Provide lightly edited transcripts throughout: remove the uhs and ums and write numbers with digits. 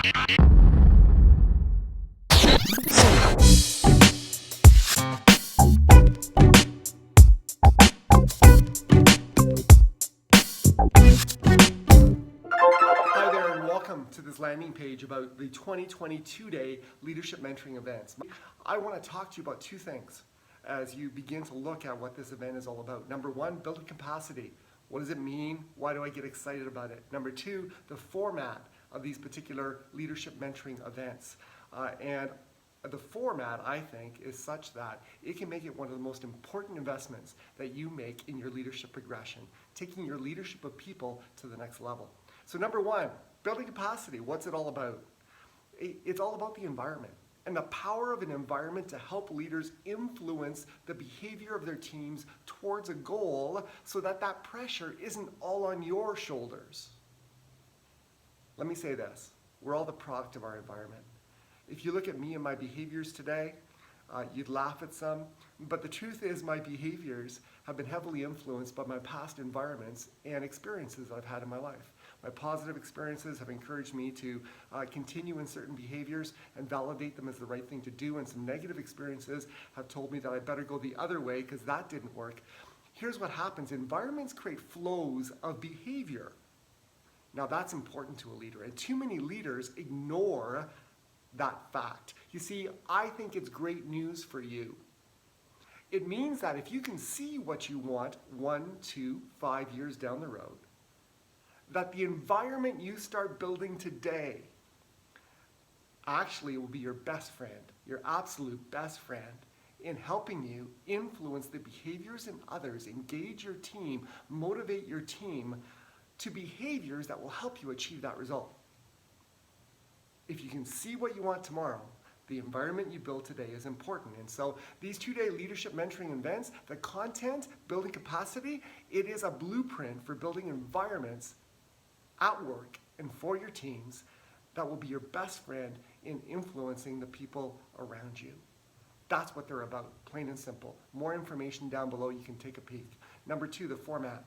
Hi there and welcome to this landing page about the 2022 Day Leadership Mentoring Events. I want to talk to you about two things as you begin to look at what this event is all about. Number one, building capacity. What does it mean? Why do I get excited about it? Number two, the format of these particular leadership mentoring events. And the format, I think, is such that it can make it one of the most important investments that you make in your leadership progression, taking your leadership of people to the next level. So number one, building capacity. What's it all about? It's all about the environment and the power of an environment to help leaders influence the behavior of their teams towards a goal so that that pressure isn't all on your shoulders. Let me say this, we're all the product of our environment. If you look at me and my behaviors today, you'd laugh at some, but the truth is my behaviors have been heavily influenced by my past environments and experiences I've had in my life. My positive experiences have encouraged me to continue in certain behaviors and validate them as the right thing to do, and some negative experiences have told me that I better go the other way because that didn't work. Here's what happens. Environments create flows of behavior. Now that's important to a leader, and too many leaders ignore that fact. You see, I think it's great news for you. It means that if you can see what you want 1, 2, 5 years down the road, that the environment you start building today actually will be your best friend, your absolute best friend in helping you influence the behaviors in others, engage your team, motivate your team to behaviors that will help you achieve that result. If you can see what you want tomorrow, the environment you build today is important. And so these 2-day leadership mentoring events, the content, building capacity, it is a blueprint for building environments at work and for your teams that will be your best friend in influencing the people around you. That's what they're about, plain and simple. More information down below, you can take a peek. Number two, the format.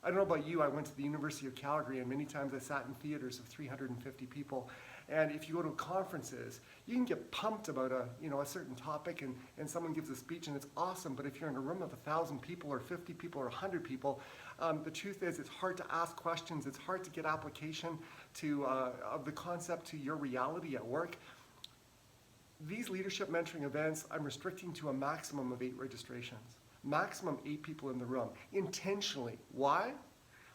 I don't know about you, I went to the University of Calgary and many times I sat in theaters of 350 people. And if you go to conferences, you can get pumped about a certain topic and someone gives a speech and it's awesome, but if you're in a room of 1,000 people or 50 people or 100 people, the truth is it's hard to ask questions, it's hard to get application of the concept to your reality at work. These leadership mentoring events, I'm restricting to a maximum of 8 registrations. Maximum 8 people in the room, intentionally. Why?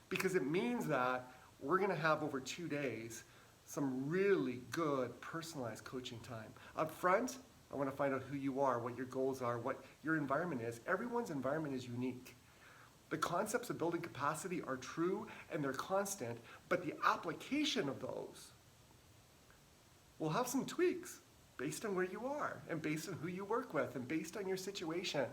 Because it means that we're going to have over 2 days some really good personalized coaching time. Up front, I want to find out who you are, what your goals are, what your environment is. Everyone's environment is unique. The concepts of building capacity are true and they're constant, but the application of those will have some tweaks based on where you are and based on who you work with and based on your situation.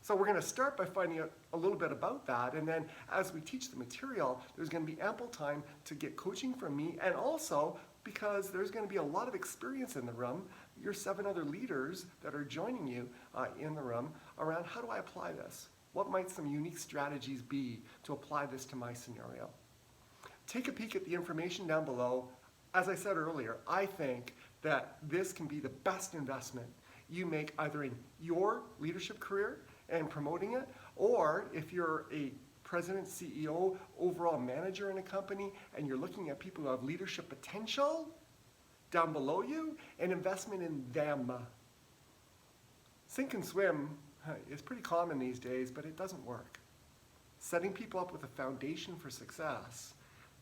So we're going to start by finding out a little bit about that, and then as we teach the material, there's going to be ample time to get coaching from me, and also because there's going to be a lot of experience in the room, your 7 other leaders that are joining you in the room around how do I apply this? What might some unique strategies be to apply this to my scenario? Take a peek at the information down below. As I said earlier, I think that this can be the best investment you make either in your leadership career and promoting it, or if you're a president, CEO, overall manager in a company, and you're looking at people who have leadership potential down below you, an investment in them. Sink and swim is pretty common these days, but it doesn't work. Setting people up with a foundation for success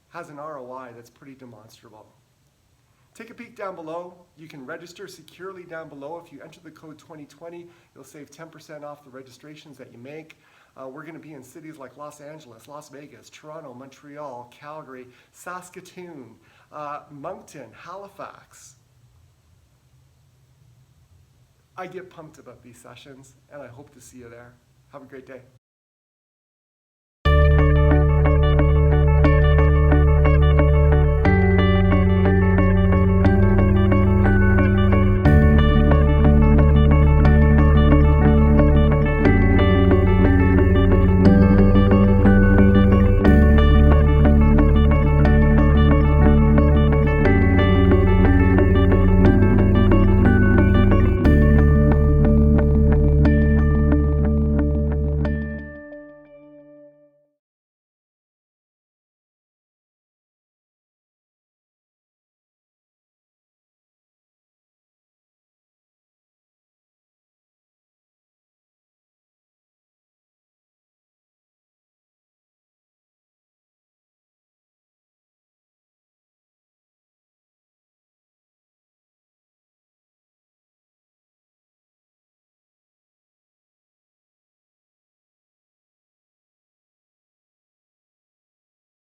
has an ROI that's pretty demonstrable. Take a peek down below. You can register securely down below. If you enter the code 2020, you'll save 10% off the registrations that you make. We're going to be in cities like Los Angeles, Las Vegas, Toronto, Montreal, Calgary, Saskatoon, Moncton, Halifax. I get pumped about these sessions, and I hope to see you there. Have a great day.